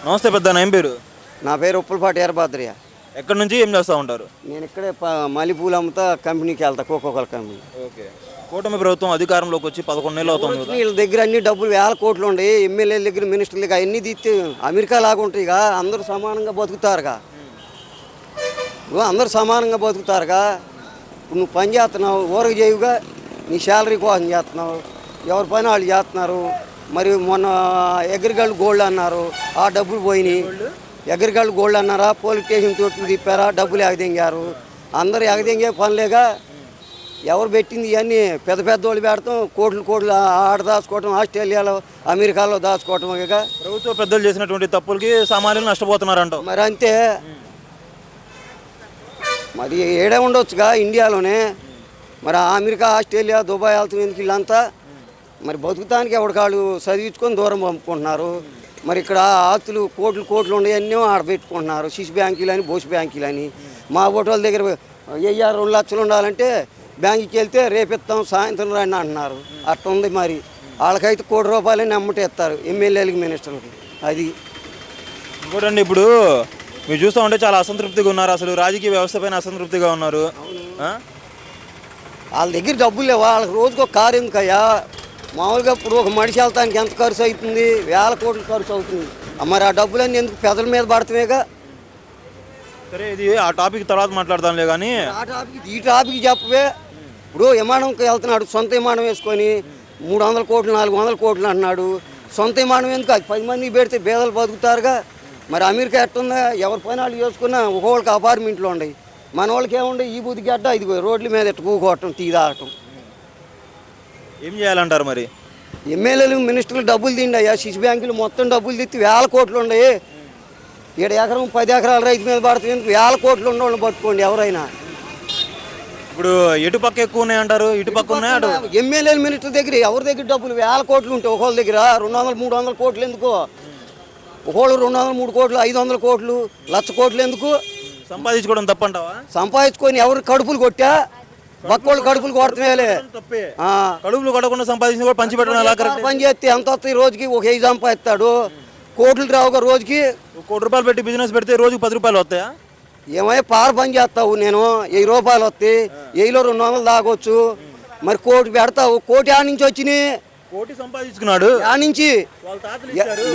నమస్తే పెద్ద ఏం పేరు? నా పేరు ఉప్పలపాటి వీరభద్రయ్య. ఎక్కడి నుంచి ఏం చేస్తూ ఉంటారు? నేను ఇక్కడే మల్లెపూలు అమ్ముతా, కంపెనీకి వెళ్తా, కోకోకోల కంపెనీ. ఓకే. కూటమి ప్రభుత్వం అధికారంలోకి వచ్చి 11 నెలలు అవుతుంది కదా. వీళ్ళ దగ్గర అన్ని డబ్బులు వేల కోట్లు ఉండి, ఎమ్మెల్యేల దగ్గర, మినిస్టర్ల దగ్గర అన్ని తీస్తే అమెరికా లాగా ఉంటాయిగా. అందరూ సమానంగా బతుకుతారుగా. అందరూ సమానంగా బతుకుతారుగా. నువ్వు పని చేస్తున్నావు, ఊరకు చేయుగా, నీ శాలరీ కోసం చేస్తున్నావు, ఎవరి పని వాళ్ళు చేస్తున్నారు. మరి మొన్న అగ్రికల్చర్ గోల్డ్ అన్నారు, ఆ డబ్బులు పోయినాయి. అగ్రికల్చర్ గోల్డ్ అన్నారా, పోలీస్ స్టేషన్ తోటి తిప్పారా, డబ్బులు ఎగదెంగారు. అందరూ ఎగదెంగే పనిలేగా. ఎవరు పెట్టింది ఇవన్నీ పెద్ద పెద్ద వాళ్ళు పెడతాం, కోట్లు ఆడ దాచుకోవటం, ఆస్ట్రేలియాలో, అమెరికాలో దాచుకోవటం. ప్రభుత్వ పెద్దలు చేసినటువంటి తప్పులకి సామాన్యులు నష్టపోతున్నారంట. మరి అంతే. మరి ఏడే ఉండొచ్చుగా ఇండియాలోనే. మరి అమెరికా, ఆస్ట్రేలియా, దుబాయ్ వెళ్తాం ఎందుకు వీళ్ళంతా? మరి బతుకుతానికి ఎవరికాళ్ళు చదివించుకొని దూరం పంపుకుంటున్నారు. మరి ఇక్కడ ఆస్తులు కోట్లు ఉన్నాయన్నీ ఆడ పెట్టుకుంటున్నారు. సిసి బ్యాంకులని, బోస్ బ్యాంకులని. మా ఓటోల దగ్గర 2 లక్షలు ఉండాలంటే బ్యాంకుకి వెళ్తే రేపిస్తాం, సాయంత్రం రండి అంటున్నారు. అట్లా ఉంది. మరి వాళ్ళకైతే ₹1,00,00,000 అమ్మటే ఇస్తారు, ఎమ్మెల్యేలకి, మినిస్టర్లకి. అది ఇంకోటండి, ఇప్పుడు మీరు చూస్తూ ఉంటే చాలా అసంతృప్తిగా ఉన్నారు. అసలు రాజకీయ వ్యవస్థ పైన అసంతృప్తిగా ఉన్నారు. వాళ్ళ దగ్గర డబ్బులు లేవు. వాళ్ళకి రోజుకు ఒక కారు ఎందుకయ్యా? మామూలుగా ఇప్పుడు ఒక మనిషి వెళ్తానికి ఎంత ఖర్చు అవుతుంది? వేల కోట్లు ఖర్చు అవుతుంది. మరి ఆ డబ్బులన్నీ ఎందుకు పెదల మీద పడతామేగా. సరే, ఇది ఆ టాపిక్ తర్వాత మాట్లాడదాంలే. కానీ ఈ టాపిక్ చెప్పవే. ఇప్పుడు విమానంకి వెళ్తున్నాడు, సొంత విమానం వేసుకొని 300 కోట్లు 400 కోట్లు అంటున్నాడు. సొంత విమానం ఎందుకు? అది 10 మందికి పెడితే పేదలు బతుకుతారుగా. మరి అమెరికా ఎట్టుందా? ఎవరి పని వాళ్ళు చేసుకున్నా ఒక్కొక్కరికి అపార్ట్మెంట్లు ఉన్నాయి. మన వాళ్ళకి ఏముండే? ఈ బుద్ధి గడ్డ ఇది రోడ్ల మీద ఎట్టు కూకోవటం, టీ తాగటం. ఏం చేయాలంటారు మరి? ఎమ్మెల్యేలు, మినిస్టర్లు డబ్బులు తిండయ్యా. సిసి బ్యాంకులు మొత్తం డబ్బులు తిత్తి వేల కోట్లు ఉన్నాయి. 7 ఎకరం 10 ఎకరాల రైతు మీద పడుతుంది. వేల కోట్లు ఉండవాళ్ళని పట్టుకోండి ఎవరైనా. ఇప్పుడు ఎటు పక్క ఎక్కువ ఉన్నాయంటారు? ఇటు పక్క ఉన్నాయి. అటు ఎమ్మెల్యేలు, మినిస్టర్ దగ్గర ఎవరి దగ్గర డబ్బులు వేల కోట్లు ఉంటాయి. ఒకళ్ళ దగ్గర 200, 300 కోట్లు ఎందుకు? ఒకళ్ళు 200, 3 కోట్లు, 500 కోట్లు, 1,00,000 కోట్లు ఎందుకు? సంపాదించుకోవడం తప్పంటావా? సంపాదించుకొని ఎవరు కడుపులు కొట్టా? బక్కోళ్ళు కడుపులు కొడతామే. కడుపులు కొట్టకుండా సంపాదించిన కూడా పంచి పెట్టడం. పని చేస్తే ఎంత వస్తాయి? రోజుకి ఒక 5 సంపాదిస్తాడు. కోట్లు రావుగా రోజుకి. ₹1,00,00,000 పెట్టి బిజినెస్ పెడితే రోజుకి ₹10 వస్తాయా? ఏమయ్యా పార పని చేస్తావు? నేను ₹1,000 వస్తాయి, 1,000లో 200 దాగొచ్చు. మరి కోటి పెడతావు. కోటి ఆ నుంచి వచ్చినాయి. కోటి సంపాదించుకున్నాడు. ఆ నుంచి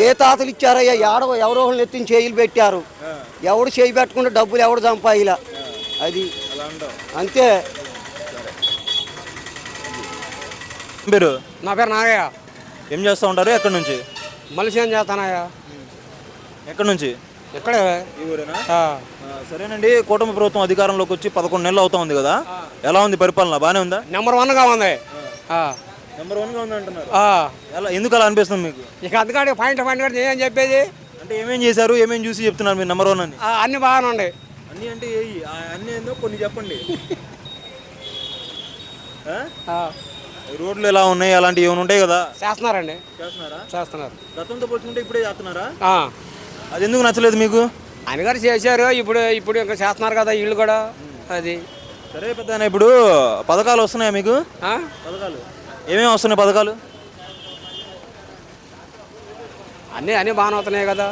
ఏ తాతలు ఇచ్చారయ్యా? ఎవరో ఎత్తిన చేయిలు పెట్టారు. ఎవడు చేయి పెట్టకుండా డబ్బులు ఎవడు సంపాదిలా. అది అంతే. పేరు? నా పేరు నాగయ్య. ఏం చేస్తూ ఉంటారు? ఎక్కడి నుంచి? మనిషి ఏం చేస్తానయ్యా. ఎక్కడి నుంచి? ఎక్కడే ఈ ఊరేనా? సరేనండి. కూటమి ప్రభుత్వం అధికారంలోకి వచ్చి 11 నెలలు అవుతా ఉంది కదా. ఎలా ఉంది పరిపాలన? బాగానే ఉందా? నెంబర్ 1గా ఉంది. నెంబర్ 1గా ఉంది అంటున్నారు. ఎందుకు అలా అనిపిస్తుంది మీకు? ఇక అందుకని పాయింట్ ఏం చెప్పేది అంటే ఏమేం చేశారు, ఏమేం చూసి చెప్తున్నారు మీరు నెంబర్ 1 అని? అన్ని బాగానే ఉన్నాయి. అన్నీ అంటే అన్నీ ఏందో కొన్ని చెప్పండి. రోడ్లు ఎలా ఉన్నాయి, అలాంటివి ఏమైనా ఉంటాయి కదా? చేస్తున్నారండి. చేస్తున్నారు. గతంతో పోల్చుకుంటే ఇప్పుడే చేస్తున్నారా? అది ఎందుకు నచ్చలేదు మీకు? ఆయన గారు చేశారు. ఇప్పుడు ఇంకా చేస్తున్నారు కదా వీళ్ళు కూడా. అది సరే పెద్ద. ఇప్పుడు పథకాలు వస్తున్నాయా మీకు? పథకాలు ఏమేమి వస్తున్నాయి? పథకాలు అన్నీ బాగానే అవుతున్నాయి కదా.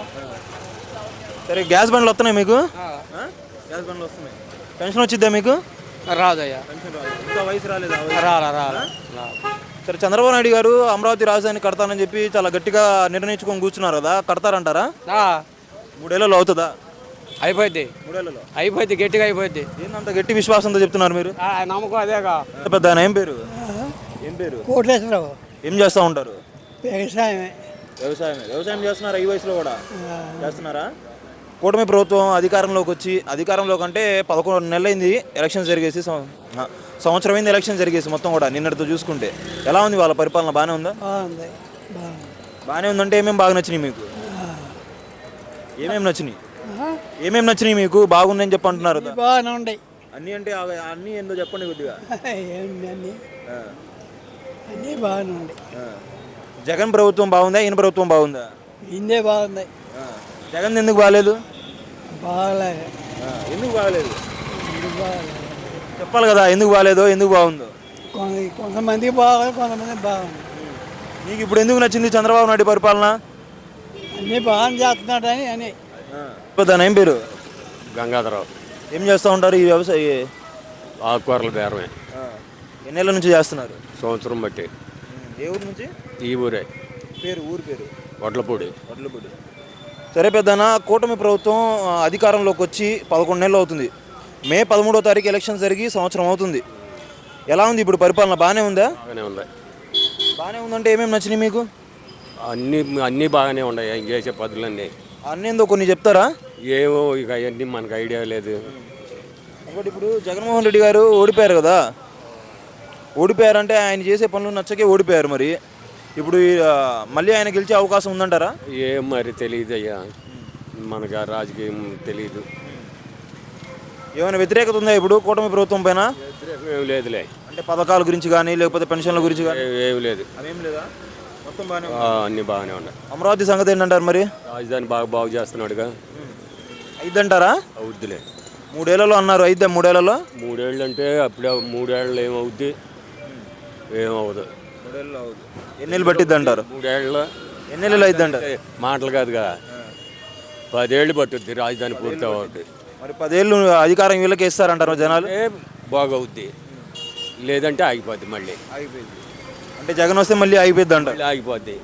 సరే, గ్యాస్ బండ్లు వస్తున్నాయి మీకు? గ్యాస్ బండ్లు వస్తున్నాయి. పెన్షన్ వచ్చిద్దా మీకు? రాదయ్యా. ఇంకా వయసు రాలేదా? రాలా. సరే, చంద్రబాబు నాయుడు గారు అమరావతి రాజధాని కడతానని చెప్పి చాలా గట్టిగా నిర్ణయించుకొని కూర్చున్నారు కదా. కడతారంటారా? 3 ఏళ్ళలో అవుతుందా? అయిపోద్ది. 3 ఏళ్ళలో అయిపోద్ది, గట్టిగా అయిపోద్ది. ఏంటంత గట్టి విశ్వాసంతో చెప్తున్నారు మీరు? నమ్మకం అదేగా. పెద్ద ఏం పేరు? కోటేశ్వరరావు. ఏం చేస్తూ ఉంటారు? వ్యవసాయమే. వ్యవసాయం చేస్తున్నారా? ఈ వయసులో కూడా చేస్తున్నారా? కూటమి ప్రభుత్వం అధికారంలోకి వచ్చి, అధికారంలోకి అంటే 11 నెలలు అయింది ఎలక్షన్ జరిగేసి, సంవత్సరం అయింది ఎలక్షన్ జరిగేసి మొత్తం కూడా. నిన్నటితో చూసుకుంటే ఎలా ఉంది వాళ్ళ పరిపాలన? బాగానే ఉందా? బాగానే ఉందంటే ఏమేమి బాగా నచ్చినాయి మీకు? ఏమేమి నచ్చినాయి మీకు? బాగుందని చెప్పి అంటున్నారు. బాగానే ఉన్నాయి అన్నీ అంటే అన్నీ ఏందో చెప్పండి కొద్దిగా. అన్నీ బాగానే ఉన్నాయి. జగన్ ప్రభుత్వం బాగుందా, ఈయన ప్రభుత్వం బాగుందా? ఇందే బాగుంది. జగన్ ఎందుకు బాగాలేదు? ఎందుకు బాగాలేదు చెప్పాలి కదా. ఎందుకు బాగాలేదో, ఎందుకు బాగుందో? కొంతమంది బాగా, కొంతమంది బాగుంది. నీకు ఇప్పుడు ఎందుకు నచ్చింది చంద్రబాబు నాయుడు పరిపాలన? అన్నీ బాగానే చేస్తున్నాడని అని పెద్ద ఏం పేరు? గంగాధరరావు. ఏం చేస్తూ ఉంటారు ఈ వ్యవసాయ? ఆకుకూరల బేరమే. ఎన్నేళ్ళ నుంచి చేస్తున్నారు? సంవత్సరం బట్టి. ఏ ఊరు నుంచి? ఈ ఊరే. పేరు ఊరు పేరు? వడ్లపూడి. వడ్లపూడి. సరే పెద్దన, కూటమి ప్రభుత్వం అధికారంలోకి వచ్చి 11 నెలలు అవుతుంది. మే 13వ తారీఖు ఎలక్షన్ జరిగి సంవత్సరం అవుతుంది. ఎలా ఉంది ఇప్పుడు పరిపాలన? బాగానే ఉందా? బాగానే ఉంది. బాగానే ఉందంటే ఏమేమి నచ్చినాయి మీకు? అన్నీ బాగానే ఉన్నాయి. ఇంక చేసే పద్ధతులన్నీ అన్నేందో కొన్ని చెప్తారా? ఏవో ఇక అవన్నీ మనకు ఐడియా లేదు. ఇంకోటి, ఇప్పుడు జగన్మోహన్ రెడ్డి గారు ఓడిపోయారు కదా, ఓడిపోయారంటే ఆయన చేసే పనులు నచ్చకే ఓడిపోయారు. మరి ఇప్పుడు మళ్ళీ ఆయన గెలిచే అవకాశం ఉందంటారా? ఏం మరి తెలియదు అయ్యా, మనకు ఆ రాజకీయం తెలియదు. ఏమైనా వ్యతిరేకత ఉందా ఇప్పుడు కూటమి ప్రభుత్వం పైన? ఏం లేదులే. అంటే పథకాల గురించి కానీ లేకపోతే పెన్షన్ల గురించి కానీ ఏం లేదు. అవేం లేదా? మొత్తం బాగానే అన్నీ బాగానే ఉన్నాయి. అమరావతి సంగతి ఏంటంటారు మరి? రాజధాని బాగు చేస్తున్నాడుగా. అయిద్దంటారా? అవుద్దిలే. 3 ఏళ్లలో అన్నారు, అయిద్దా 3 ఏళ్లలో? 3 ఏళ్ళు అంటే అప్పుడే 3 ఏళ్ళు ఏమవుద్ది? ఏమవుదు. 3 ఏళ్ళు అవుద్ది. ఎన్ని నెలలు పట్టిద్ది అంటారు? 3 ఏళ్ళు. ఎన్ని నెలలు అయిద్ది అంటారు? మాటలు కాదుగా, 10 ఏళ్ళు పట్టుద్ది రాజధాని పూర్తి అవ్వద్ది. మరి 10 ఏళ్ళు అధికారం వీళ్ళకి ఇస్తారంటారు జనాలు? బాగవుద్ది, లేదంటే ఆగిపోద్ది. మళ్ళీ ఆగిపోయింది అంటే జగన్ వస్తే మళ్ళీ ఆగిపోద్ది అంటారు. ఆగిపోద్ది.